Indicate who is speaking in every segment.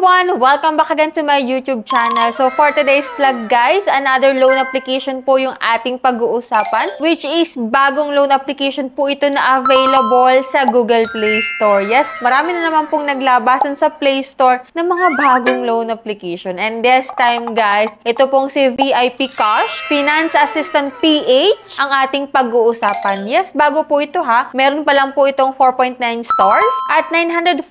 Speaker 1: everyone! Welcome back again to my YouTube channel. So for today's vlog guys, another loan application po yung ating pag-uusapan, which is bagong loan application po ito na available sa Google Play Store. Yes, marami na naman pong naglabasan sa Play Store ng mga bagong loan application. And this time guys, ito pong si VIP Cash, Finance Assistant PH, ang ating pag-uusapan. Yes, bago po ito ha. Meron pa lang po itong 4.9 stars at 943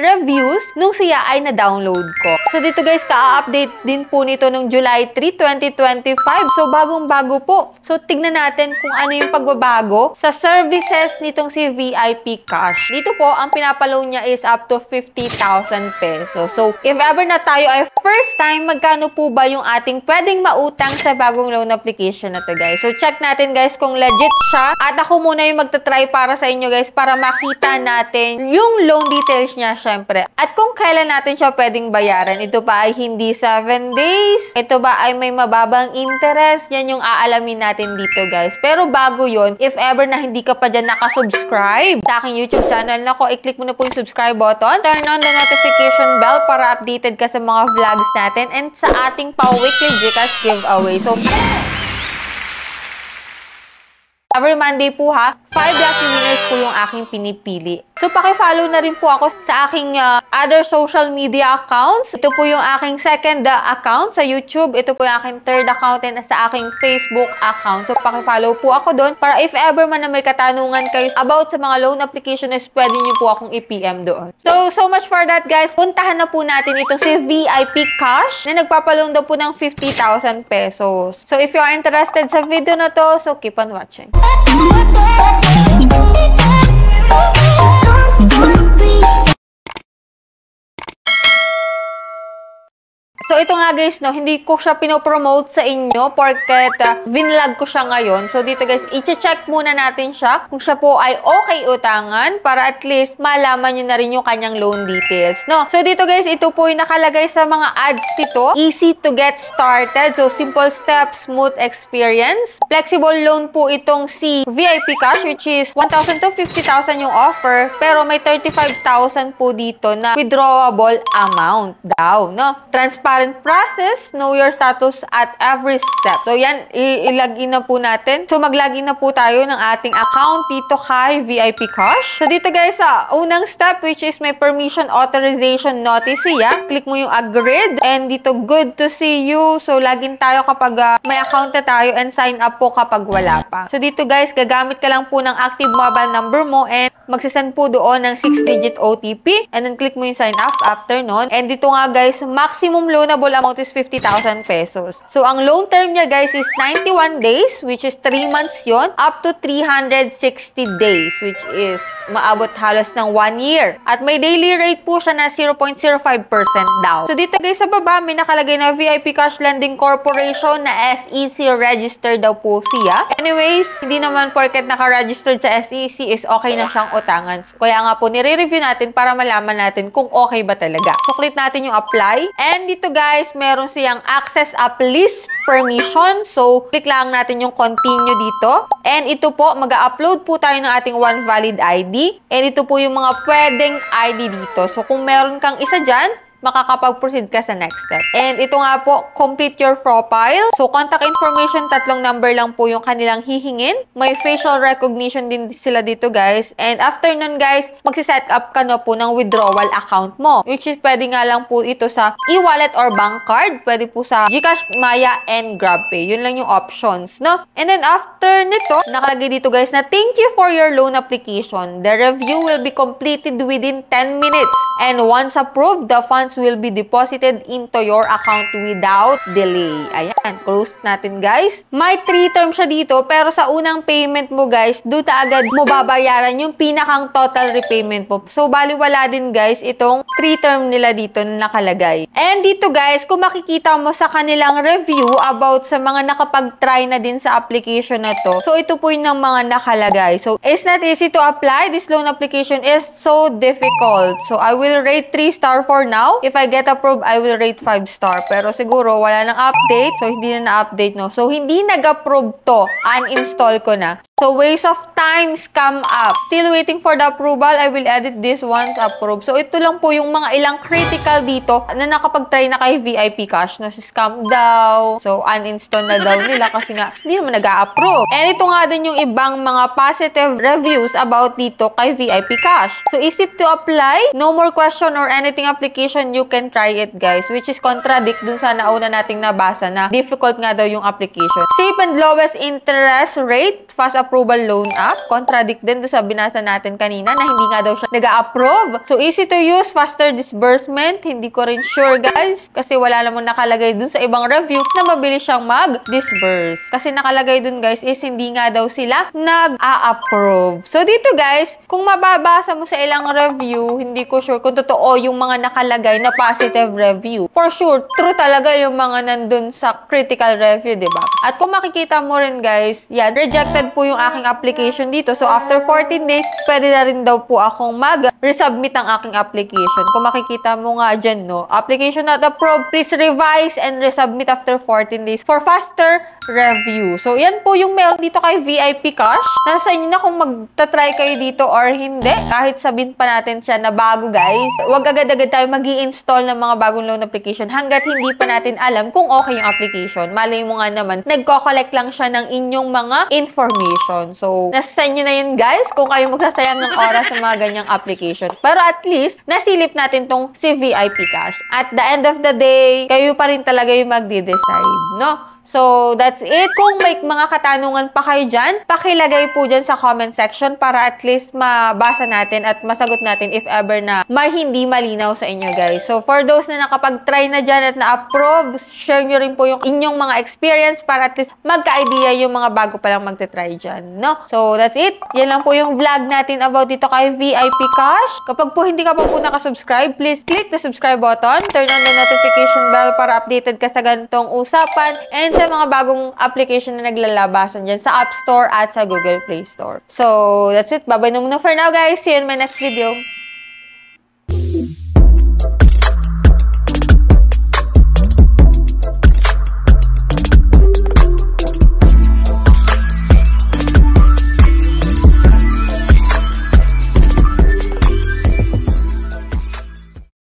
Speaker 1: reviews nung siya ay na-download ko. So dito guys, ka-update din po nito nung July 3, 2025. So bagong-bago po. So tignan natin kung ano yung pagbabago sa services nitong si VIP Cash. Dito po, ang pinapaloan niya is up to 50,000 pesos. So if ever na tayo ay first time, magkano po ba yung ating pwedeng mautang sa bagong loan application na to guys? So check natin guys kung legit siya. At ako muna yung magta-try para sa inyo guys para makita natin yung loan details niya syempre. At kung kailan natin siya pwedeng bayaran. Ito pa ay hindi 7 days. Ito ba ay may mababang interest? Yan yung aalamin natin dito guys. Pero bago yon, if ever na hindi ka pa dyan nakasubscribe sa aking YouTube channel, nako, i-click mo na po yung subscribe button. Turn on the notification bell para updated ka sa mga vlogs natin and sa ating pa-weekly GCash giveaway. So, every Monday po ha, 5 lucky winners po yung aking pinipili. So, paki-follow na rin po ako sa aking other social media accounts. Ito po yung aking second account sa YouTube. Ito po yung aking third account and sa aking Facebook account. So, paki-follow po ako doon para if ever man na may katanungan kayo about sa mga loan application is pwede nyo po akong i-PM doon. So much for that guys. Puntahan na po natin itong si VIP Cash na nagpapaloan daw po ng 50,000 pesos. So, if you are interested sa video na to, so keep on watching. So, ito nga guys, no, hindi ko siya pinopromote sa inyo porket vinlog ko siya ngayon. So, dito guys, i-check muna natin siya kung siya po ay okay utangan para at least malaman nyo na rin yung kanyang loan details, no? So, dito guys, ito po yung nakalagay sa mga ads dito. Easy to get started. So, simple steps, smooth experience. Flexible loan po itong si VIP Cash, which is 1,000 to 50,000 yung offer. Pero may 35,000 po dito na withdrawable amount daw, no? Transparent process, know your status at every step. So, yan, i-login na po natin. So, mag-login na po tayo ng ating account dito kay VIP Cash. So, dito guys, sa unang step, which is may permission authorization notice siya. Click mo yung agreed. And dito, good to see you. So, login tayo kapag may account na tayo and sign up po kapag wala pa. So, dito guys, gagamit ka lang po ng active mobile number mo and magsisend po doon ng 6-digit OTP. And then, click mo yung sign up after nun. And dito nga guys, maximum loanable amount is 50,000 pesos. So, ang loan term niya guys is 91 days, which is 3 months yon, up to 360 days, which is maabot halos ng 1 year. At may daily rate po siya na 0.05% daw. So, dito guys sa baba, may nakalagay na VIP Cash Lending Corporation na SEC registered daw po siya. Anyways, hindi naman porket naka-registered sa SEC is okay na siyang utangan. Kaya nga po, nire-review natin para malaman natin kung okay ba talaga. So, click natin yung apply. And dito guys, meron siyang access app list permission. So, click lang natin yung continue dito. And ito po, mag-upload po tayo ng ating one valid ID. And ito po yung mga pwedeng ID dito. So, kung meron kang isa dyan, makakapag-proceed ka sa next step. And ito nga po, complete your profile. So, contact information, 3 number lang po yung kanilang hihingin. May facial recognition din sila dito, guys. And after nun, guys, magsiset up ka na po ng withdrawal account mo. Which is, pwede nga lang po ito sa e-wallet or bank card. Pwede po sa GCash, Maya, and GrabPay. Yun lang yung options, no? And then, after nito, nakalagay dito, guys, na thank you for your loan application. The review will be completed within 10 minutes. And once approved, the funds will be deposited into your account without delay. Ayan, close natin guys. May 3 term siya dito, pero sa unang payment mo guys, doon agad mo babayaran yung pinakang total repayment mo. So, baliwala din guys itong 3 term nila dito na nakalagay. And dito guys, kung makikita mo sa kanilang review about sa mga nakapag-try na din sa application na to, so ito po yung mga nakalagay. So, it's not easy to apply. This loan application is so difficult. So, I will rate 3 star for now. If I get approved, I will rate 5 star. Pero siguro, wala nang update. So, hindi na na-update, no? So, hindi nag-approve to. Uninstall ko na. So, waste of time, scam app. Still waiting for the approval. I will edit this once approved. So, ito lang po yung mga ilang critical dito na nakapag-try na kay VIP Cash na si scam daw. So, uninstall na daw nila kasi nga hindi naman nag-a-approve. And ito nga din yung ibang mga positive reviews about dito kay VIP Cash. So, easy to apply. No more question or anything application. You can try it, guys. Which is contradict dun sa nauna nating nabasa na difficult nga daw yung application. Safe and lowest interest rate. Fast approval loan app. Contradict din dun sa binasa natin kanina na hindi nga daw siya nag-a-approve. So, easy to use. Faster disbursement. Hindi ko rin sure, guys. Kasi wala namang nakalagay dun sa ibang review na mabilis siyang mag-disburse. Kasi nakalagay dun, guys, is hindi nga daw sila nag-a-approve. So, dito, guys, kung mababasa mo sa ilang review, hindi ko sure kung totoo yung mga nakalagay na positive review. For sure, true talaga yung mga nandun sa critical review, diba? At kung makikita mo rin, guys, yan, rejected po yung aking application dito. So, after 14 days, pwede na rin daw po akong mag-resubmit ang aking application. Kung makikita mo nga dyan, no? Application not approved. Please revise and resubmit after 14 days for faster review. So, yan po yung meron dito kay VIP Cash. Nasa inyo na kung magta-try kayo dito or hindi. Kahit sabihin pa natin siya na bago, guys. Huwag agad-agad tayo mag-i-install ng mga bagong loan application hanggat hindi pa natin alam kung okay yung application. Malay mo nga naman, nagko-collect lang siya ng inyong mga information. So, nasa inyo na yun, guys, kung kayo magsasayang ng oras sa mga ganyang application. Pero at least, nasilip natin tong si VIP Cash. At the end of the day, kayo pa rin talaga yung magde-decide, no? So, that's it. Kung may mga katanungan pa kayo dyan, pakilagay po dyan sa comment section para at least mabasa natin at masagot natin if ever na may hindi malinaw sa inyo, guys. So, for those na nakapag-try na dyan at na-approve, share nyo rin po yung inyong mga experience para at least magka-idea yung mga bago palang magte-try dyan, no? So, that's it. Yan lang po yung vlog natin about dito kay VIP Cash. Kapag po hindi ka pa po nakasubscribe, please click the subscribe button, turn on the notification bell para updated ka sa ganitong usapan, and sa mga bagong application na naglalabasan dyan sa App Store at sa Google Play Store. So, that's it. Bye-bye na muna for now, guys. See you in my next video.